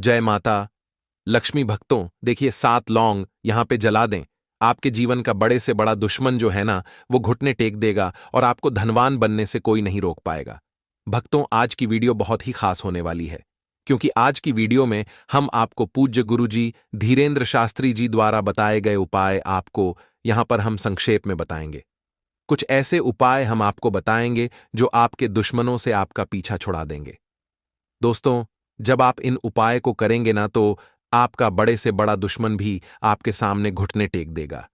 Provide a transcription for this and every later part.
जय माता लक्ष्मी। भक्तों देखिए, 7 लौंग यहां पे जला दें, आपके जीवन का बड़े से बड़ा दुश्मन जो है ना, वो घुटने टेक देगा और आपको धनवान बनने से कोई नहीं रोक पाएगा। भक्तों, आज की वीडियो बहुत ही खास होने वाली है, क्योंकि आज की वीडियो में हम आपको पूज्य गुरुजी धीरेन्द्र शास्त्री जी द्वारा बताए गए उपाय आपको यहां पर हम संक्षेप में बताएंगे। कुछ ऐसे उपाय हम आपको बताएंगे जो आपके दुश्मनों से आपका पीछा छुड़ा देंगे। दोस्तों, जब आप इन उपाय को करेंगे ना, तो आपका बड़े से बड़ा दुश्मन भी आपके सामने घुटने टेक देगा,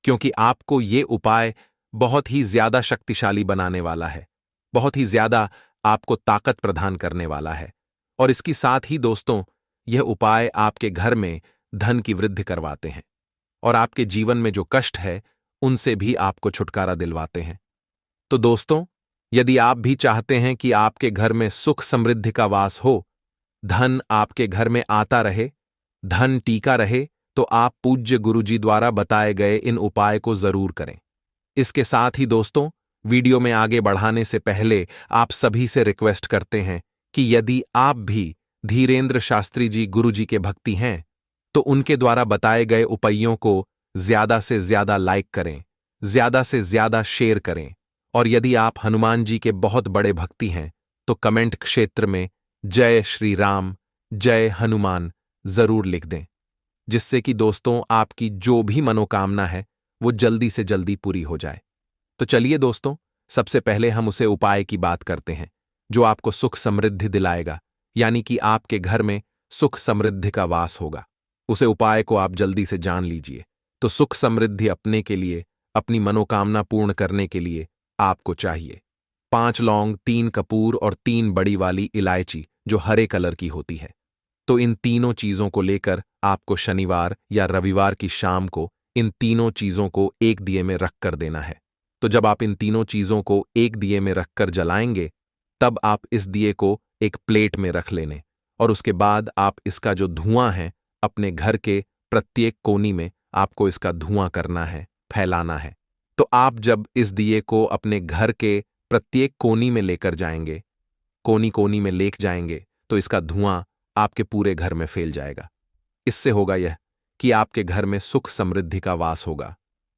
क्योंकि आपको ये उपाय बहुत ही ज्यादा शक्तिशाली बनाने वाला है, बहुत ही ज्यादा आपको ताकत प्रदान करने वाला है। और इसकी साथ ही दोस्तों, यह उपाय आपके घर में धन की वृद्धि करवाते हैं और आपके जीवन में जो कष्ट है उनसे भी आपको छुटकारा दिलवाते हैं। तो दोस्तों, यदि आप भी चाहते हैं कि आपके घर में सुख समृद्धि का वास हो, धन आपके घर में आता रहे, धन टीका रहे, तो आप पूज्य गुरुजी द्वारा बताए गए इन उपाय को जरूर करें। इसके साथ ही दोस्तों, वीडियो में आगे बढ़ाने से पहले आप सभी से रिक्वेस्ट करते हैं कि यदि आप भी धीरेन्द्र शास्त्री जी गुरुजी के भक्ति हैं, तो उनके द्वारा बताए गए उपायों को ज्यादा से ज्यादा लाइक करें, ज्यादा से ज्यादा शेयर करें। और यदि आप हनुमान जी के बहुत बड़े भक्ति हैं, तो कमेंट क्षेत्र में जय श्री राम, जय हनुमान जरूर लिख दें, जिससे कि दोस्तों आपकी जो भी मनोकामना है वो जल्दी से जल्दी पूरी हो जाए। तो चलिए दोस्तों, सबसे पहले हम उसे उपाय की बात करते हैं जो आपको सुख समृद्धि दिलाएगा, यानी कि आपके घर में सुख समृद्धि का वास होगा। उसे उपाय को आप जल्दी से जान लीजिए। तो सुख समृद्धि अपने के लिए, अपनी मनोकामना पूर्ण करने के लिए आपको चाहिए 5 लौंग, 3 कपूर और 3 बड़ी वाली इलायची जो हरे कलर की होती है। तो इन तीनों चीजों को लेकर आपको शनिवार या रविवार की शाम को इन तीनों चीजों को एक दिए में रख कर देना है। तो जब आप इन तीनों चीजों को एक दिए में रखकर जलाएंगे, तब आप इस दिए को एक प्लेट में रख लेने और उसके बाद आप इसका जो धुआं है अपने घर के प्रत्येक कोनी में आपको इसका धुआं करना है, फैलाना है। तो आप जब इस दिए को अपने घर के प्रत्येक कोनी में लेकर जाएंगे, कोनी कोनी में लेकर जाएंगे, तो इसका धुआं आपके पूरे घर में फैल जाएगा। इससे होगा यह कि आपके घर में सुख समृद्धि का वास होगा,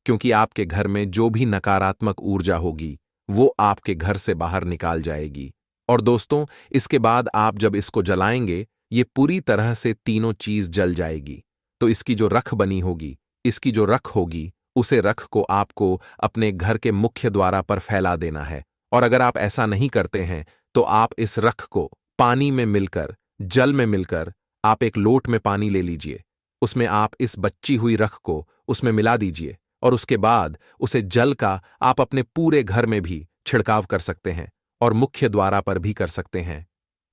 क्योंकि आपके घर में जो भी नकारात्मक ऊर्जा होगी वो आपके घर से बाहर निकाल जाएगी। और दोस्तों, इसके बाद आप जब इसको जलाएंगे, ये पूरी तरह से तीनों चीज जल जाएगी। तो इसकी जो रख बनी होगी, इसकी जो रख होगी, उसे रख को आपको अपने घर के मुख्य द्वार पर फैला देना है। और अगर आप ऐसा नहीं करते हैं, तो आप इस रख को पानी में मिलकर, जल में मिलकर, आप एक लोट में पानी ले लीजिए, उसमें आप इस बची हुई रख को उसमें मिला दीजिए और उसके बाद उसे जल का आप अपने पूरे घर में भी छिड़काव कर सकते हैं और मुख्य द्वार पर भी कर सकते हैं।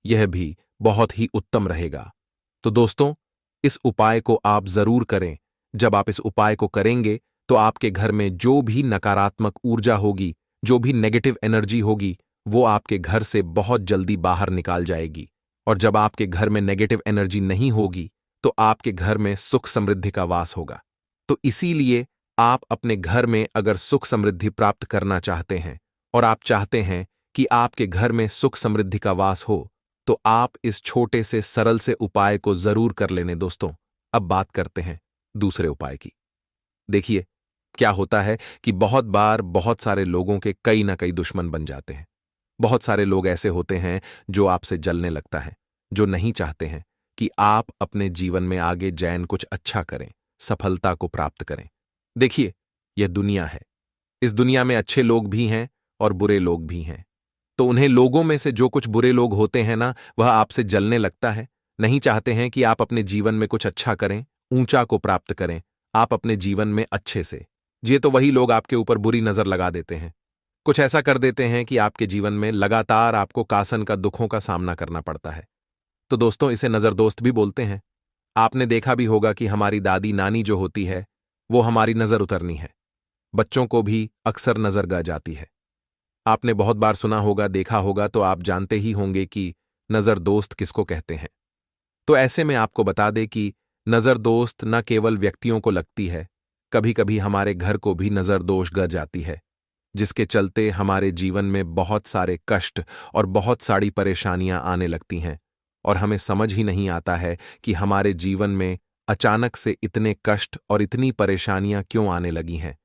यह भी बहुत ही उत्तम रहेगा। तो दोस्तों, इस उपाय को आप जरूर करें। जब आप इस उपाय को करेंगे, तो आपके घर में जो भी नकारात्मक ऊर्जा होगी, जो भी नेगेटिव एनर्जी होगी, वो आपके घर से बहुत जल्दी बाहर निकाल जाएगी। और जब आपके घर में नेगेटिव एनर्जी नहीं होगी, तो आपके घर में सुख समृद्धि का वास होगा। तो इसीलिए आप अपने घर में अगर सुख समृद्धि प्राप्त करना चाहते हैं और आप चाहते हैं कि आपके घर में सुख समृद्धि का वास हो, तो आप इस छोटे से सरल से उपाय को जरूर कर लेने। दोस्तों, अब बात करते हैं दूसरे उपाय की। देखिए, क्या होता है कि बहुत बार बहुत सारे लोगों के कई ना कई दुश्मन बन जाते हैं। बहुत सारे लोग ऐसे होते हैं जो आपसे जलने लगता है, जो नहीं चाहते हैं कि आप अपने जीवन में आगे जैन कुछ अच्छा करें, सफलता को प्राप्त करें। देखिए, यह दुनिया है। इस दुनिया में अच्छे लोग भी हैं और बुरे लोग भी हैं। तो उन्हें लोगों में से जो कुछ बुरे लोग होते हैं ना, वह आपसे जलने लगता है, नहीं चाहते हैं कि आप अपने जीवन में कुछ अच्छा करें, ऊंचा को प्राप्त करें, आप अपने जीवन में अच्छे से। ये तो वही लोग आपके ऊपर बुरी नजर लगा देते हैं, कुछ ऐसा कर देते हैं कि आपके जीवन में लगातार आपको कासन का दुखों का सामना करना पड़ता है। तो दोस्तों, इसे नजरदोस्त भी बोलते हैं। आपने देखा भी होगा कि हमारी दादी नानी जो होती है, वो हमारी नजर उतरनी है। बच्चों को भी अक्सर नजर ग जाती है। आपने बहुत बार सुना होगा, देखा होगा, तो आप जानते ही होंगे कि नजर दोस्त किसको कहते हैं। तो ऐसे में आपको बता दें कि नजर दोस्त न केवल व्यक्तियों को लगती है, कभी कभी हमारे घर को भी नजर दोष ग जाती है, जिसके चलते हमारे जीवन में बहुत सारे कष्ट और बहुत सारी परेशानियां आने लगती हैं और हमें समझ ही नहीं आता है कि हमारे जीवन में अचानक से इतने कष्ट और इतनी परेशानियां क्यों आने लगी हैं।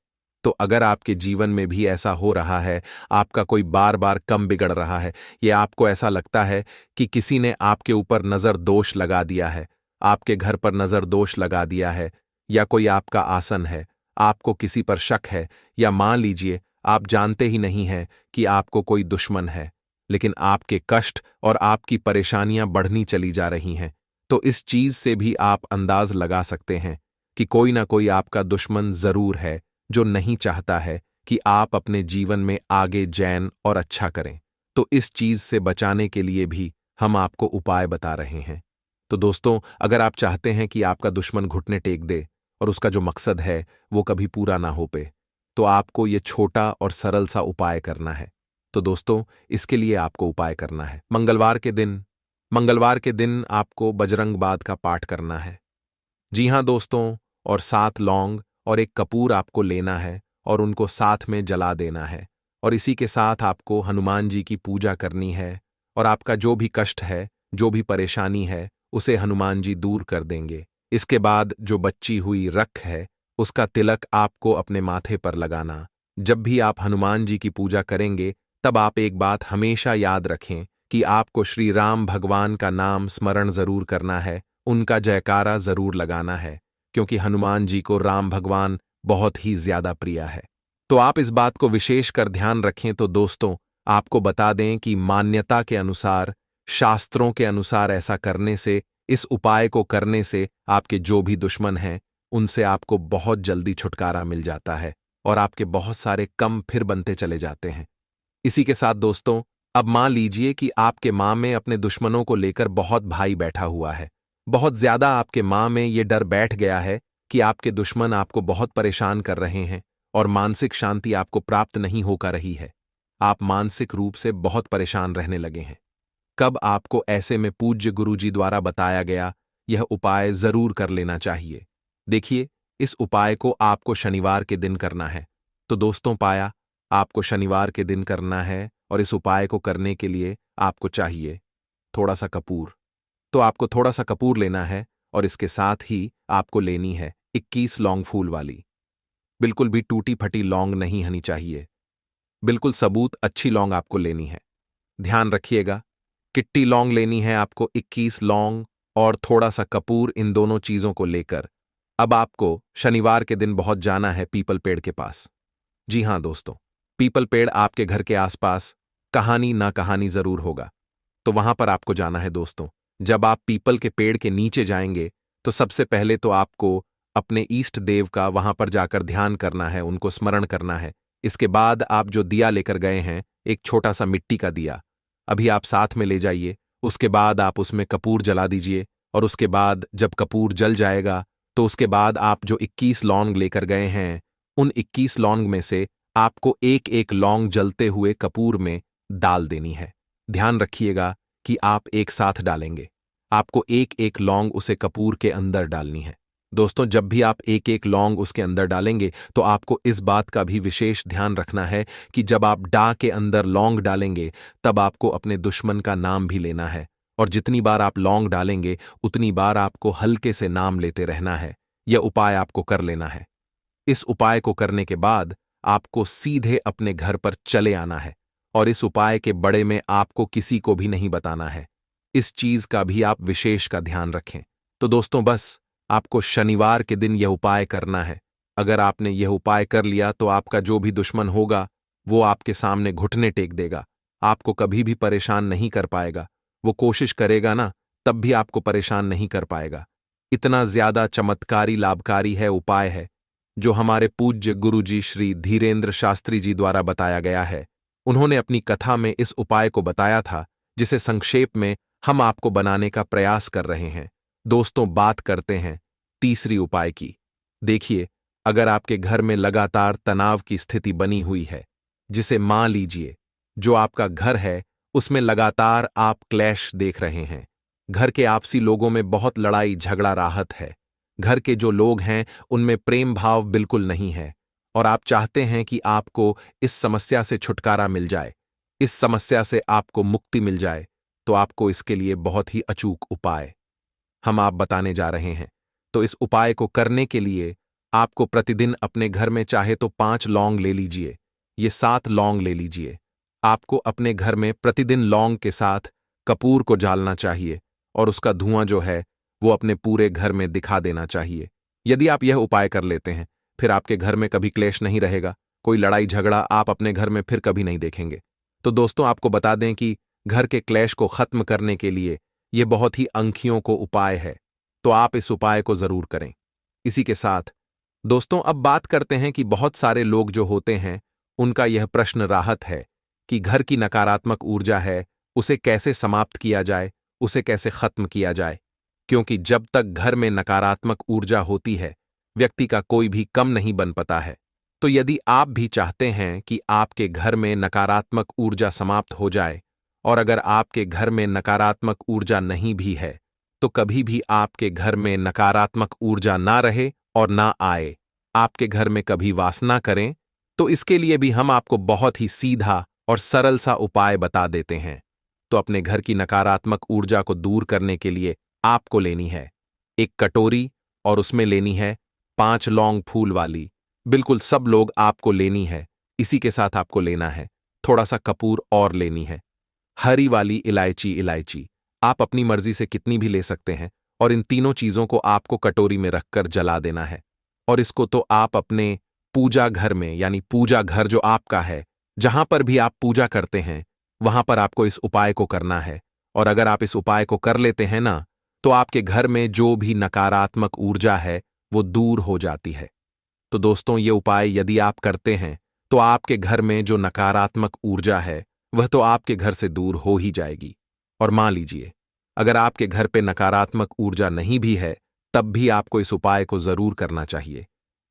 तो अगर आपके जीवन में भी ऐसा हो रहा है, आपका कोई बार बार कम बिगड़ रहा है, या आपको ऐसा लगता है कि किसी ने आपके ऊपर नजर दोष लगा दिया है, आपके घर पर नजर दोष लगा दिया है, या कोई आपका आसन है, आपको किसी पर शक है, या मान लीजिए आप जानते ही नहीं हैं कि आपको कोई दुश्मन है, लेकिन आपके कष्ट और आपकी परेशानियां बढ़नी चली जा रही हैं, तो इस चीज से भी आप अंदाज लगा सकते हैं कि कोई ना कोई आपका दुश्मन जरूर है जो नहीं चाहता है कि आप अपने जीवन में आगे जैन और अच्छा करें। तो इस चीज से बचाने के लिए भी हम आपको उपाय बता रहे हैं। तो दोस्तों, अगर आप चाहते हैं कि आपका दुश्मन घुटने टेक दे और उसका जो मकसद है वो कभी पूरा ना हो पे, तो आपको ये छोटा और सरल सा उपाय करना है। तो दोस्तों, इसके लिए आपको उपाय करना है, मंगलवार के दिन आपको बजरंग बाद का पाठ करना है। जी हां दोस्तों, और 7 लौंग और एक कपूर आपको लेना है और उनको साथ में जला देना है। और इसी के साथ आपको हनुमान जी की पूजा करनी है, और आपका जो भी कष्ट है, जो भी परेशानी है, उसे हनुमान जी दूर कर देंगे। इसके बाद जो बची हुई रख है, उसका तिलक आपको अपने माथे पर लगाना। जब भी आप हनुमान जी की पूजा करेंगे, तब आप एक बात हमेशा याद रखें कि आपको श्री राम भगवान का नाम स्मरण जरूर करना है, उनका जयकारा जरूर लगाना है, क्योंकि हनुमान जी को राम भगवान बहुत ही ज्यादा प्रिय है। तो आप इस बात को विशेष कर ध्यान रखें। तो दोस्तों, आपको बता दें कि मान्यता के अनुसार, शास्त्रों के अनुसार ऐसा करने से, इस उपाय को करने से आपके जो भी दुश्मन हैं, उनसे आपको बहुत जल्दी छुटकारा मिल जाता है और आपके बहुत सारे कम फिर बनते चले जाते हैं। इसी के साथ दोस्तों, अब मान लीजिए कि आपके मां में अपने दुश्मनों को लेकर बहुत भाई बैठा हुआ है। बहुत ज्यादा आपके मां में ये डर बैठ गया है कि आपके दुश्मन आपको बहुत परेशान कर रहे हैं और मानसिक शांति आपको प्राप्त नहीं होकर रही है। आप मानसिक रूप से बहुत परेशान रहने लगे हैं। कब आपको ऐसे में पूज्य गुरुजी द्वारा बताया गया यह उपाय जरूर कर लेना चाहिए। देखिए, इस उपाय को आपको शनिवार के दिन करना है। तो दोस्तों, पाया, आपको शनिवार के दिन करना है और इस उपाय को करने के लिए आपको चाहिए थोड़ा सा कपूर। तो आपको थोड़ा सा कपूर लेना है और इसके साथ ही आपको लेनी है 21 लौंग फूल वाली। बिल्कुल भी टूटी फटी लौंग नहीं होनी चाहिए, बिल्कुल सबूत अच्छी लौंग आपको लेनी है। ध्यान रखिएगा, किट्टी लौंग लेनी है आपको 21 लौंग और थोड़ा सा कपूर। इन दोनों चीजों को लेकर अब आपको शनिवार के दिन बहुत जाना है पीपल पेड़ के पास। जी हां दोस्तों, पीपल पेड़ आपके घर के आसपास कहानी ना कहानी जरूर होगा, तो वहां पर आपको जाना है दोस्तों। जब आप पीपल के पेड़ के नीचे जाएंगे, तो सबसे पहले तो आपको अपने ईष्ट देव का वहां पर जाकर ध्यान करना है, उनको स्मरण करना है। इसके बाद आप जो दिया लेकर गए हैं, एक छोटा सा मिट्टी का दिया, अभी आप साथ में ले जाइए। उसके बाद आप उसमें कपूर जला दीजिए, और उसके बाद जब कपूर जल जाएगा, तो उसके बाद आप जो 21 लौंग लेकर गए हैं, उन 21 लौंग में से आपको एक एक लौंग जलते हुए कपूर में डाल देनी है। ध्यान रखिएगा कि आप एक साथ डालेंगे, आपको एक एक लौंग उसे कपूर के अंदर डालनी है। दोस्तों, जब भी आप एक एक लौंग उसके अंदर डालेंगे, तो आपको इस बात का भी विशेष ध्यान रखना है कि जब आप डा के अंदर लौंग डालेंगे, तब आपको अपने दुश्मन का नाम भी लेना है, और जितनी बार आप लौंग डालेंगे, उतनी बार आपको हल्के से नाम लेते रहना है। यह उपाय आपको कर लेना है। इस उपाय को करने के बाद आपको सीधे अपने घर पर चले आना है, और इस उपाय के बड़े में आपको किसी को भी नहीं बताना है। इस चीज का भी आप विशेष का ध्यान रखें। तो दोस्तों, बस आपको शनिवार के दिन यह उपाय करना है। अगर आपने यह उपाय कर लिया, तो आपका जो भी दुश्मन होगा, वो आपके सामने घुटने टेक देगा, आपको कभी भी परेशान नहीं कर पाएगा। वो कोशिश करेगा ना, तब भी आपको परेशान नहीं कर पाएगा। इतना ज्यादा चमत्कारी लाभकारी है उपाय है, जो हमारे पूज्य गुरुजी श्री धीरेन्द्र शास्त्री जी द्वारा बताया गया है। उन्होंने अपनी कथा में इस उपाय को बताया था, जिसे संक्षेप में हम आपको बनाने का प्रयास कर रहे हैं। दोस्तों, बात करते हैं तीसरी उपाय की। देखिए, अगर आपके घर में लगातार तनाव की स्थिति बनी हुई है, जिसे मान लीजिए जो आपका घर है उसमें लगातार आप क्लैश देख रहे हैं, घर के आपसी लोगों में बहुत लड़ाई झगड़ा राहत है, घर के जो लोग हैं उनमें प्रेम भाव बिल्कुल नहीं है, और आप चाहते हैं कि आपको इस समस्या से छुटकारा मिल जाए, इस समस्या से आपको मुक्ति मिल जाए, तो आपको इसके लिए बहुत ही अचूक उपाय हम आप बताने जा रहे हैं। तो इस उपाय को करने के लिए आपको प्रतिदिन अपने घर में चाहे तो 5 लौंग ले लीजिए, ये 7 लौंग ले लीजिए। आपको अपने घर में प्रतिदिन लौंग के साथ कपूर को जालना चाहिए और उसका धुआं जो है वो अपने पूरे घर में दिखा देना चाहिए। यदि आप यह उपाय कर लेते हैं, फिर आपके घर में कभी क्लेश नहीं रहेगा, कोई लड़ाई झगड़ा आप अपने घर में फिर कभी नहीं देखेंगे। तो दोस्तों, आपको बता दें कि घर के क्लेश को खत्म करने के लिए यह बहुत ही अंखियों को उपाय है, तो आप इस उपाय को जरूर करें। इसी के साथ दोस्तों, अब बात करते हैं कि बहुत सारे लोग जो होते हैं उनका यह प्रश्न राहत है कि घर की नकारात्मक ऊर्जा है उसे कैसे समाप्त किया जाए, उसे कैसे खत्म किया जाए। क्योंकि जब तक घर में नकारात्मक ऊर्जा होती है, व्यक्ति का कोई भी कम नहीं बन पाता है। तो यदि आप भी चाहते हैं कि आपके घर में नकारात्मक ऊर्जा समाप्त हो जाए, और अगर आपके घर में नकारात्मक ऊर्जा नहीं भी है, तो कभी भी आपके घर में नकारात्मक ऊर्जा ना रहे और ना आए, आपके घर में कभी वास ना करें, तो इसके लिए भी हम आपको बहुत ही सीधा और सरल सा उपाय बता देते हैं। तो अपने घर की नकारात्मक ऊर्जा को दूर करने के लिए आपको लेनी है एक कटोरी, और उसमें लेनी है 5 लौंग फूल वाली, बिल्कुल सब लोग आपको लेनी है। इसी के साथ आपको लेना है थोड़ा सा कपूर और लेनी है, हरी वाली इलायची आप अपनी मर्जी से कितनी भी ले सकते हैं, और इन तीनों चीजों को आपको कटोरी में रखकर जला देना है। और इसको तो आप अपने पूजा घर में, यानी पूजा घर जो आपका है, जहां पर भी आप पूजा करते हैं, वहां पर आपको इस उपाय को करना है। और अगर आप इस उपाय को कर लेते हैं ना, तो आपके घर में जो भी नकारात्मक ऊर्जा है वो दूर हो जाती है। तो दोस्तों, ये उपाय यदि आप करते हैं तो आपके घर में जो नकारात्मक ऊर्जा है वह तो आपके घर से दूर हो ही जाएगी। और मान लीजिए, अगर आपके घर पे नकारात्मक ऊर्जा नहीं भी है, तब भी आपको इस उपाय को जरूर करना चाहिए।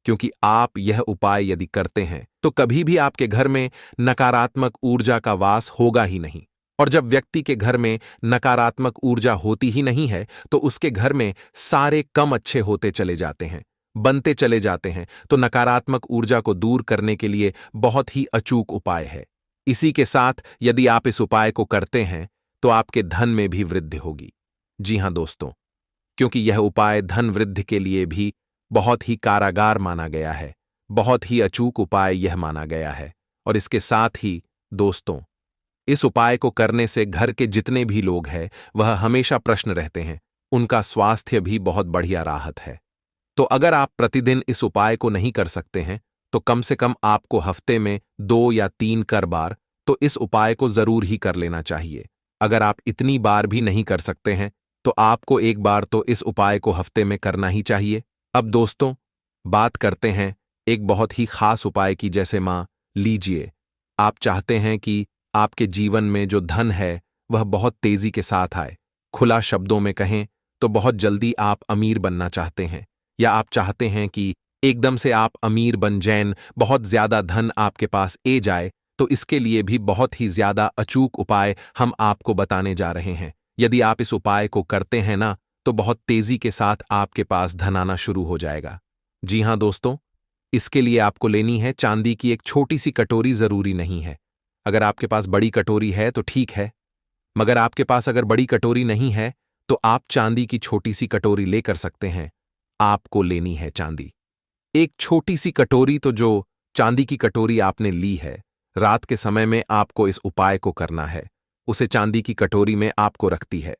क्योंकि आप यह उपाय यदि करते हैं तो कभी भी आपके घर में नकारात्मक ऊर्जा का वास होगा ही नहीं। और जब व्यक्ति के घर में नकारात्मक ऊर्जा होती ही नहीं है, तो उसके घर में सारे कम अच्छे होते चले जाते हैं, बनते चले जाते हैं। तो नकारात्मक ऊर्जा को दूर करने के लिए बहुत ही अचूक उपाय है। इसी के साथ यदि आप इस उपाय को करते हैं तो आपके धन में भी वृद्धि होगी। जी हां दोस्तों, क्योंकि यह उपाय धन वृद्धि के लिए भी बहुत ही कारागार माना गया है, बहुत ही अचूक उपाय यह माना गया है। और इसके साथ ही दोस्तों, इस उपाय को करने से घर के जितने भी लोग हैं वह हमेशा प्रश्न रहते हैं, उनका स्वास्थ्य भी बहुत बढ़िया राहत है। तो अगर आप प्रतिदिन इस उपाय को नहीं कर सकते हैं, तो कम से कम आपको हफ्ते में 2 या 3 बार तो इस उपाय को जरूर ही कर लेना चाहिए। अगर आप इतनी बार भी नहीं कर सकते हैं, तो आपको एक बार तो इस उपाय को हफ्ते में करना ही चाहिए। अब दोस्तों, बात करते हैं एक बहुत ही खास उपाय की। जैसे मान लीजिए, आप चाहते हैं कि आपके जीवन में जो धन है वह बहुत तेजी के साथ आए। खुला शब्दों में कहें तो बहुत जल्दी आप अमीर बनना चाहते हैं, या आप चाहते हैं कि एकदम से आप अमीर बन जाएं, बहुत ज्यादा धन आपके पास ए जाए। तो इसके लिए भी बहुत ही ज्यादा अचूक उपाय हम आपको बताने जा रहे हैं। यदि आप इस उपाय को करते हैं ना, तो बहुत तेजी के साथ आपके पास धन आना शुरू हो जाएगा। जी हां दोस्तों, इसके लिए आपको लेनी है चांदी की एक छोटी सी कटोरी, जरूरी नहीं है। अगर आपके पास बड़ी कटोरी है तो ठीक है, मगर आपके पास अगर बड़ी कटोरी नहीं है तो आप चांदी की छोटी सी कटोरी लेकर सकते हैं। आपको लेनी है चांदी एक छोटी सी कटोरी। तो जो चांदी की कटोरी आपने ली है, रात के समय में आपको इस उपाय को करना है। उसे चांदी की कटोरी में आपको रखती है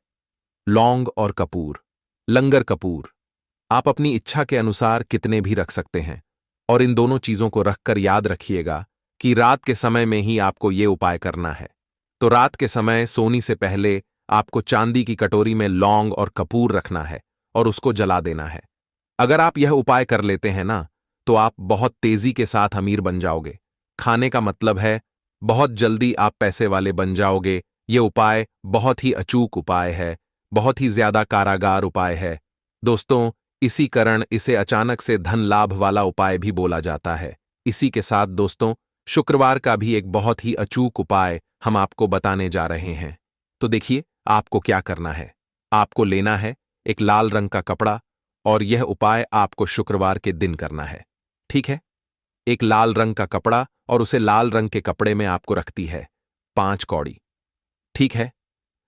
लौंग और कपूर, लंगर कपूर। आप अपनी इच्छा के अनुसार कितने भी रख सकते हैं। और इन दोनों चीजों को रखकर याद रखिएगा कि रात के समय में ही आपको ये उपाय करना है। तो रात के समय सोने से पहले आपको चांदी की कटोरी में लौंग और कपूर रखना है और उसको जला देना है। अगर आप यह उपाय कर लेते हैं ना, तो आप बहुत तेजी के साथ अमीर बन जाओगे। खाने का मतलब है बहुत जल्दी आप पैसे वाले बन जाओगे। ये उपाय बहुत ही अचूक उपाय है, बहुत ही ज्यादा कारागार उपाय है दोस्तों। इसी कारण इसे अचानक से धन लाभ वाला उपाय भी बोला जाता है। इसी के साथ दोस्तों, शुक्रवार का भी एक बहुत ही अचूक उपाय हम आपको बताने जा रहे हैं। तो देखिए, आपको क्या करना है। आपको लेना है एक लाल रंग का कपड़ा, और यह उपाय आपको शुक्रवार के दिन करना है। ठीक है, एक लाल रंग का कपड़ा, और उसे लाल रंग के कपड़े में आपको रखती है 5 कौड़ी। ठीक है,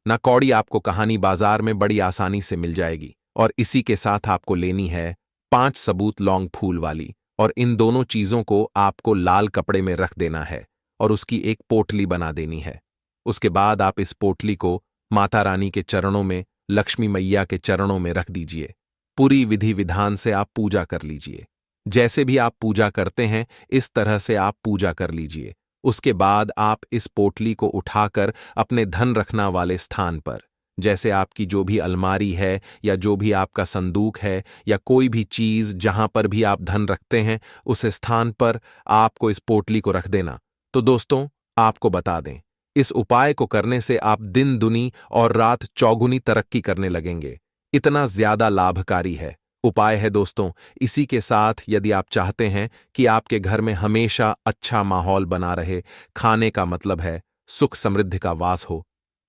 ना कौड़ी आपको कहानी बाजार में बड़ी आसानी से मिल जाएगी। और इसी के साथ आपको लेनी है 5 सबूत लौंग फूल वाली, और इन दोनों चीजों को आपको लाल कपड़े में रख देना है और उसकी एक पोटली बना देनी है। उसके बाद आप इस पोटली को माता रानी के चरणों में, लक्ष्मी मैया के चरणों में रख दीजिए। पूरी विधि विधान से आप पूजा कर लीजिए। जैसे भी आप पूजा करते हैं इस तरह से आप पूजा कर लीजिए। उसके बाद आप इस पोटली को उठाकर अपने धन रखना वाले स्थान पर, जैसे आपकी जो भी अलमारी है या जो भी आपका संदूक है या कोई भी चीज जहां पर भी आप धन रखते हैं, उस स्थान पर आपको इस पोटली को रख देना। तो दोस्तों, आपको बता दें, इस उपाय को करने से आप दिन दुनी और रात चौगुनी तरक्की करने लगेंगे। इतना ज्यादा लाभकारी है उपाय है दोस्तों। इसी के साथ यदि आप चाहते हैं कि आपके घर में हमेशा अच्छा माहौल बना रहे, खाने का मतलब है सुख समृद्धि का वास हो,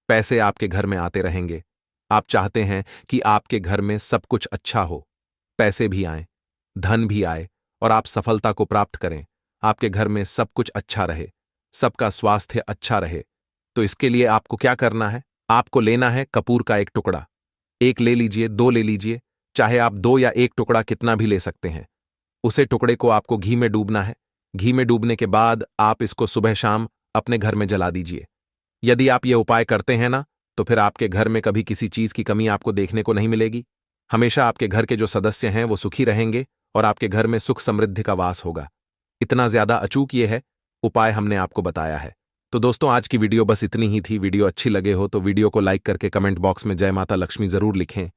पैसे आपके घर में आते रहेंगे। आप चाहते हैं कि आपके घर में सब कुछ अच्छा हो, पैसे भी आए, धन भी आए और आप सफलता को प्राप्त करें, आपके घर में सब कुछ अच्छा रहे, सबका स्वास्थ्य अच्छा रहे। तो इसके लिए आपको क्या करना है? आपको लेना है कपूर का एक टुकड़ा। एक ले लीजिए, 2 ले लीजिए, चाहे आप 2 या 1 टुकड़ा कितना भी ले सकते हैं। उसे टुकड़े को आपको घी में डूबना है। घी में डूबने के बाद आप इसको सुबह शाम अपने घर में जला दीजिए। यदि आप ये उपाय करते हैं ना, तो फिर आपके घर में कभी किसी चीज की कमी आपको देखने को नहीं मिलेगी। हमेशा आपके घर के जो सदस्य हैं वो सुखी रहेंगे और आपके घर में सुख समृद्धि का वास होगा। इतना ज्यादा अचूक ये है उपाय हमने आपको बताया है। तो दोस्तों, आज की वीडियो बस इतनी ही थी। वीडियो अच्छी लगे हो तो वीडियो को लाइक करके कमेंट बॉक्स में जय माता लक्ष्मी जरूर लिखें।